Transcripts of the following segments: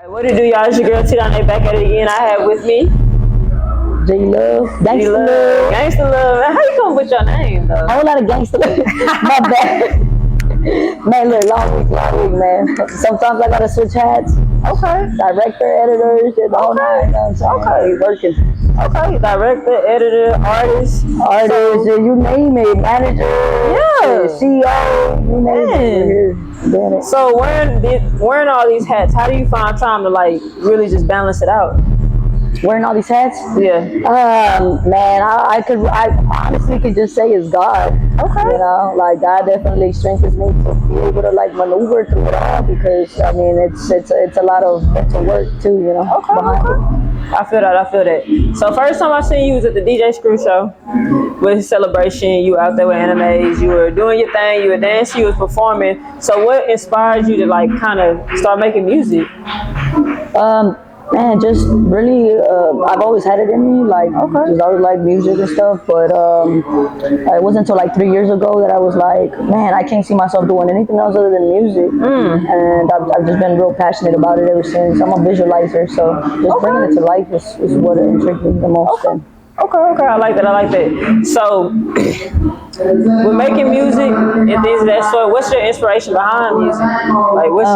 What it do, y'all? It's your girl T Down there back at it again. I have with me J Love, Gangsta Love. Gangsta Love. How you come with your name though? A whole lot of gangsta love. My bad. Man, look, long week, man. Sometimes I gotta switch hats. Okay. Director, editor, shit, the whole nine. You know what I'm saying? Okay. Working. Okay. Director, editor, artist. Artist, you name it. Manager. Yeah. CEO. You name it. We're here doing it. So wearing all these hats, how do you find time to like really just balance it out? Wearing all these hats? Yeah. Man, I honestly could just say it's God. Okay. You know, like God definitely strengthens me to be able to like maneuver through it all because I mean it's a lot of mental work too, you know. Okay. I feel that. So first time I seen you was at the DJ Screw show with Celebration. You were out there with animes. You were doing your thing. You were dancing. You was performing. So what inspired you to like kind of start making music? Man, just really, I've always had it in me, like, just always liked music and stuff, but it wasn't until like 3 years ago that I was like, man, I can't see myself doing anything else other than music, and I've just been real passionate about it ever since. I'm a visualizer, so just bringing it to life is what intrigued me the most. Okay, I like that. So, with making music and things of that sort, what's your inspiration behind music? Like, what's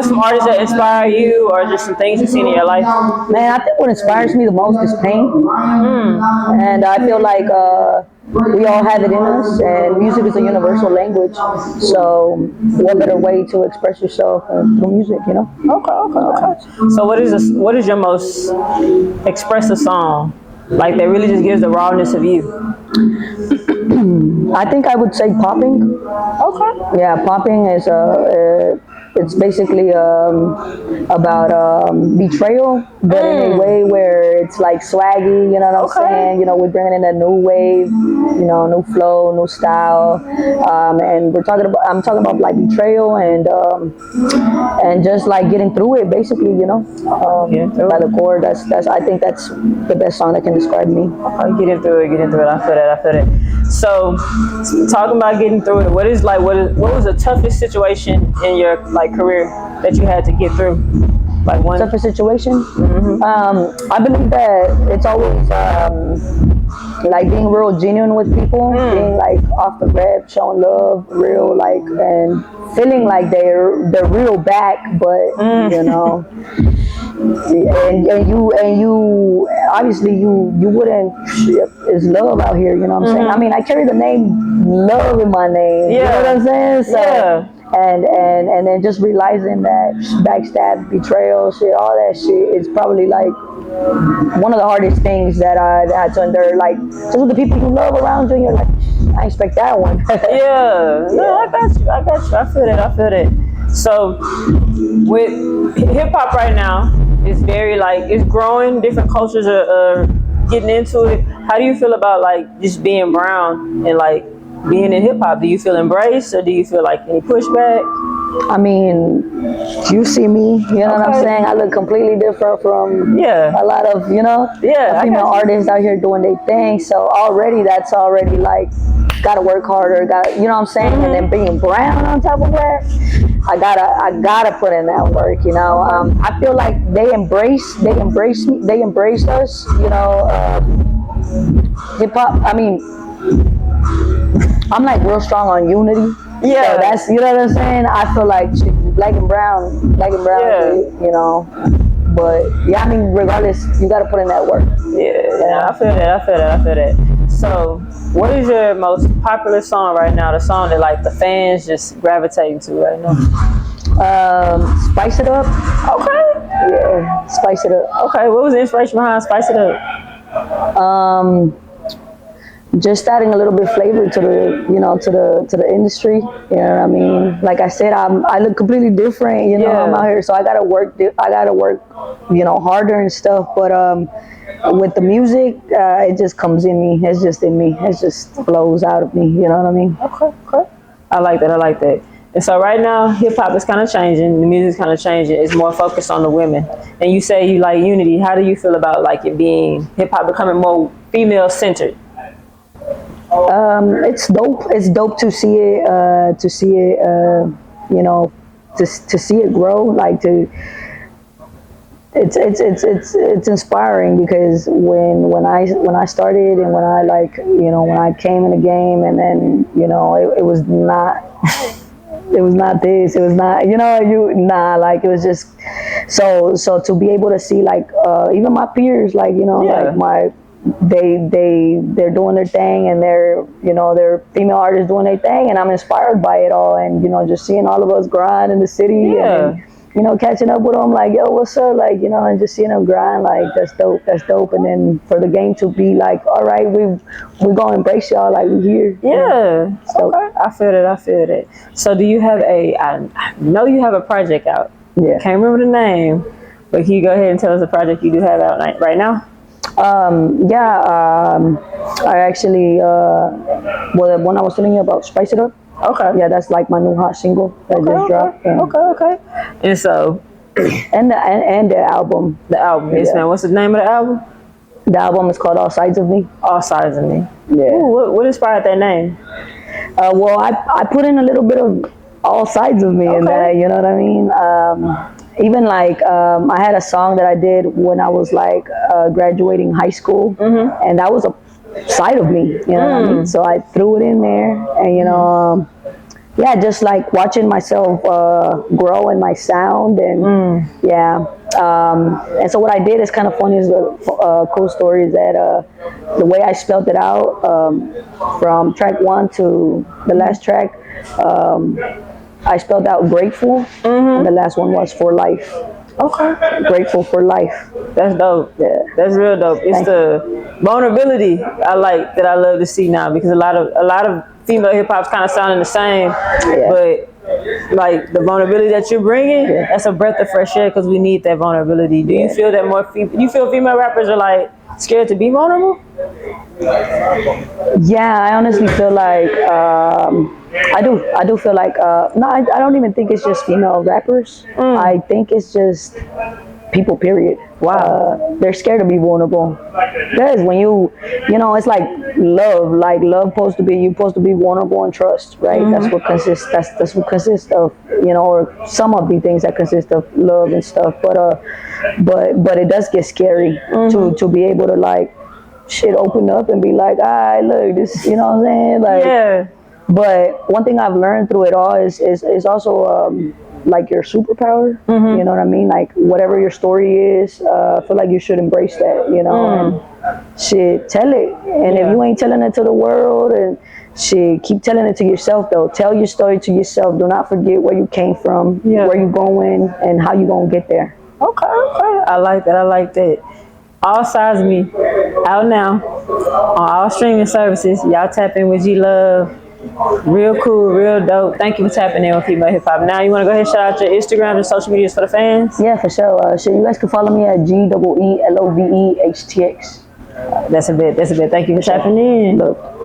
some artists that inspire you, or just some things you've seen in your life? Man, I think what inspires me the most is pain, and I feel like we all have it in us, and music is a universal language. So, what better way to express yourself through music, you know? Okay. So, what is your most expressive song? Like that really just gives the rawness of you. I think I would say popping. Okay. Yeah, popping is it's basically about betrayal, but in a way where it's like swaggy. You know what I'm saying? You know, we're bringing in a new wave, you know, new flow, new style, and I'm talking about like betrayal and just like getting through it, basically. You know, by the chord. That's I think that's the best song that can describe me. Getting through it. I feel that. So, talking about getting through it, what was the toughest situation in your like career that you had to get through? Like one toughest situation? I believe that it's always like being real genuine with people, being like off the rep, showing love, real like, and feeling like they're real back, but you know. And you obviously you wouldn't is love out here, you know what I'm saying? I mean, I carry the name Love in my name, you know what I'm saying? So, and then just realizing that backstab, betrayal, shit, all that shit is probably like one of the hardest things that I had to endure, like just with the people you love around you, and you're like, I expect that one. No, I got you. I feel that. So with hip hop right now, it's very like it's growing. Different cultures are getting into it. How do you feel about like just being brown and like being in hip hop? Do you feel embraced, or do you feel like any pushback? I mean, you see me, you know what I'm saying? I look completely different from a lot of, you know, female artists out here doing their thing. So that's already like, gotta work harder, you know what I'm saying? And then being brown on top of that, I gotta put in that work, you know. I feel like they embraced us, you know. Hip hop, I mean, I'm like real strong on unity. So that's, you know what I'm saying? I feel like black and brown, you know. But yeah, I mean, regardless, you gotta put in that work. I feel that. So, what is your most popular song right now? The song that like the fans just gravitating to right now? Spice It Up. Okay. Yeah, Spice It Up. Okay, what was the inspiration behind Spice It Up? Just adding a little bit flavor to the industry. You know what I mean? Like I said, I look completely different. You know, I'm out here, so I gotta work, you know, harder and stuff. But with the music, it just comes in me. It's just in me. It just flows out of me. You know what I mean? Okay. I like that. And so right now, hip hop is kind of changing. The music's kind of changing. It's more focused on the women. And you say you like unity. How do you feel about like it being hip hop becoming more female centered? It's dope. It's dope to see it. You know, to see it grow, like it's inspiring, because when I started, and when I, like, you know, when I came in the game, and then, you know, it was not it was not this, it was not, you know, like, it was just so to be able to see, like, even my peers, like, you know, Yeah. like they're doing their thing, and they're, you know, they're female artists doing their thing, and I'm inspired by it all, and, you know, just seeing all of us grind in the city, Yeah. and, you know, catching up with them, like, yo, what's up, like, you know, and just seeing them grind, like, that's dope, and then for the game to be like, all right, we're gonna embrace y'all, like, we here. Yeah. So, Okay. I feel that. So do you have I know you have a project out. yeah. Can't remember the name, but can you go ahead and tell us the project you do have out right now? I actually, well, the one I was telling you about, Spice It Up. Okay. Yeah, that's like my new hot single that just dropped. Yeah. Okay. And so And the album. the album, yes, Yeah. man. What's the name of the album? The album is called All Sides of Me. All Sides of Me. Yeah. Ooh, what inspired that name? Well, I put in a little bit of all sides of me in Okay. that, you know what I mean? Even like, I had a song that I did when I was like graduating high school, and that was a side of me, you know what I mean? So I threw it in there, and, you know, yeah, just like watching myself grow in my sound, and yeah. And so what I did is kind of funny, is the cool story is that the way I spelled it out, from track 1 to the last track, I spelled out grateful, and the last one was for life. Okay. Grateful for life. That's dope. Yeah. That's real dope. It's Thank the vulnerability I like, that I love to see now, because a lot of female hip hop's kind of sounding the same, but like the vulnerability that you're bringing, that's a breath of fresh air, because we need that vulnerability. Do you feel that you feel female rappers are like scared to be vulnerable? Yeah, I honestly feel like I do feel like no, I don't even think it's just female rappers. I think it's just people, period. Wow. They're scared to be vulnerable. Because when you know, it's like love supposed to be, you're supposed to be vulnerable and trust, right? That's what consists. That's what consists of, you know, or some of the things that consist of love and stuff. But it does get scary to be able to, like, shit, open up and be like, all right, look, this, you know what I'm saying? Like, Yeah. But one thing I've learned through it all is also like your superpower. You know what I mean? Like, whatever your story is, I feel like you should embrace that, you know, and shit, tell it. And if you ain't telling it to the world, and shit, keep telling it to yourself, though. Tell your story to yourself. Do not forget where you came from, where you going, and how you gonna get there. Okay. I like that. All Sides of Me, out now on all streaming services. Y'all tap in with G Love. Real cool, real dope. Thank you for tapping in with Female Hip Hop. Now, you want to go ahead and shout out your Instagram and social medias for the fans? Yeah, for sure. You guys can follow me at GEELOVEHTX. That's a bit. Thank you for tapping in. Look.